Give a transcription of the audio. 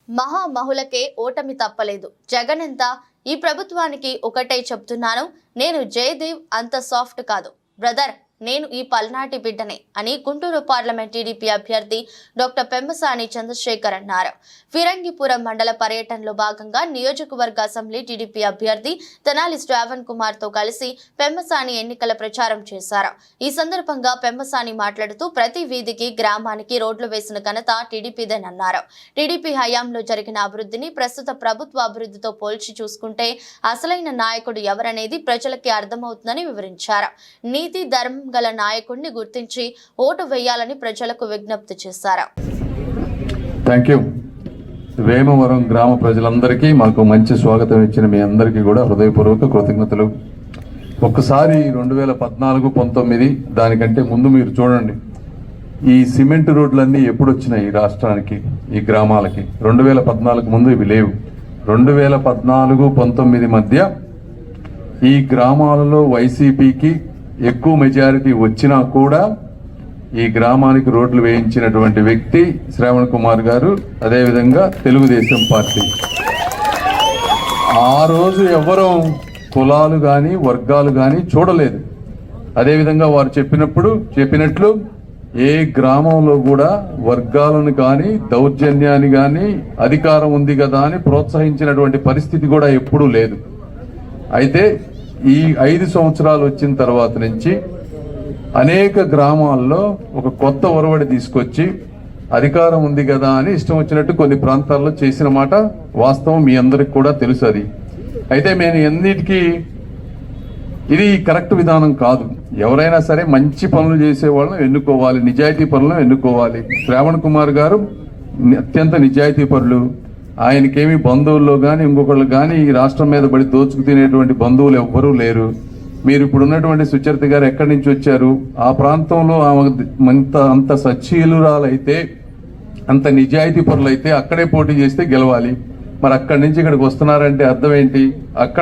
మహామహులకే ఓటమి తప్పలేదు. జగన్ ఈ ప్రభుత్వానికి ఒకటే చెప్తున్నాను, నేను జయదేవ్ అంత సాఫ్ట్ కాదు బ్రదర్, నేను ఈ పల్నాటి బిడ్డనే అని గుంటూరు పార్లమెంట్ టీడీపీ అభ్యర్థి డాక్టర్ పెమ్మసాని చంద్రశేఖర్ అన్నారు. ఫిరంగిపురం మండల పర్యటనలో భాగంగా నియోజకవర్గ అసెంబ్లీ టీడీపీ అభ్యర్థి తెనాలి శ్రావణ్ కుమార్ తో కలిసి పెమ్మసాని ఎన్నికల ప్రచారం చేశారు. ఈ సందర్భంగా పెమ్మసాని మాట్లాడుతూ ప్రతి వీధికి గ్రామానికి రోడ్లు వేసిన ఘనత టీడీపీదేనన్నారు. టీడీపీ హయాంలో జరిగిన అభివృద్ధిని ప్రస్తుత ప్రభుత్వ అభివృద్ధితో పోల్చి చూసుకుంటే అసలైన నాయకుడు ఎవరనేది ప్రజలకి అర్థమవుతుందని వివరించారు. నీతి ధర్మం గల నాయకుడిని గుర్తించి ఓటు వేయాలని ప్రజలకు విజ్ఞప్తి చేశారు. థాంక్యూ. వేమవరం గ్రామ ప్రజలందరికీ మాకు మంచి స్వాగతం ఇచ్చిన మీ అందరికీ కూడా హృదయపూర్వక కృతజ్ఞతలు. ఒక్కసారి 2014-19 దానికంటే ముందు మీరు చూడండి, ఈ సిమెంట్ రోడ్లన్నీ ఎప్పుడు వచ్చినాయి ఈ రాష్ట్రానికి, ఈ గ్రామాలకి? 2014 ముందు ఇవి లేవు. 2014-19 మధ్య ఈ గ్రామాలలో వైసీపీకి ఎక్కువ మెజారిటీ వచ్చినా కూడా ఈ గ్రామానికి రోడ్లు వేయించినటువంటి వ్యక్తి శ్రావణ్ కుమార్ గారు, అదేవిధంగా తెలుగుదేశం పార్టీ. ఆ రోజు ఎవరూ కులాలు కానీ వర్గాలు కానీ చూడలేదు. అదేవిధంగా వారు చెప్పినట్లు ఏ గ్రామంలో కూడా వర్గాలను కానీ దౌర్జన్యాన్ని కానీ అధికారం ఉంది కదా అని ప్రోత్సహించినటువంటి పరిస్థితి కూడా ఎప్పుడూ లేదు. అయితే ఈ 5 సంవత్సరాలు వచ్చిన తర్వాత నుంచి అనేక గ్రామాల్లో ఒక కొత్త ఒరవడి తీసుకొచ్చి అధికారం ఉంది కదా అని ఇష్టం వచ్చినట్టు కొన్ని ప్రాంతాల్లో చేసిన మాట వాస్తవం, మీ అందరికి కూడా తెలుసు అది. అయితే నేను ఎన్నిటికీ ఇది కరెక్ట్ విధానం కాదు. ఎవరైనా సరే మంచి పనులు చేసే వాళ్ళని ఎన్నుకోవాలి, నిజాయితీ పనులను ఎన్నుకోవాలి. శ్రావణ్ కుమార్ గారు అత్యంత నిజాయితీ పరులు. ఆయనకేమి బంధువుల్లో కానీ ఇంకొకళ్ళు కానీ ఈ రాష్ట్రం మీద పడి దోచుకు తినేటువంటి బంధువులు ఎవ్వరూ లేరు. మీరు ఇప్పుడు ఉన్నటువంటి సుచరిత గారు ఎక్కడి నుంచి వచ్చారు? ఆ ప్రాంతంలో అంత సచ్చీలురాలైతే, అంత నిజాయితీ పరులైతే అక్కడే పోటీ చేస్తే గెలవాలి. మరి అక్కడి నుంచి ఇక్కడికి వస్తున్నారంటే అర్థం ఏంటి? అక్కడ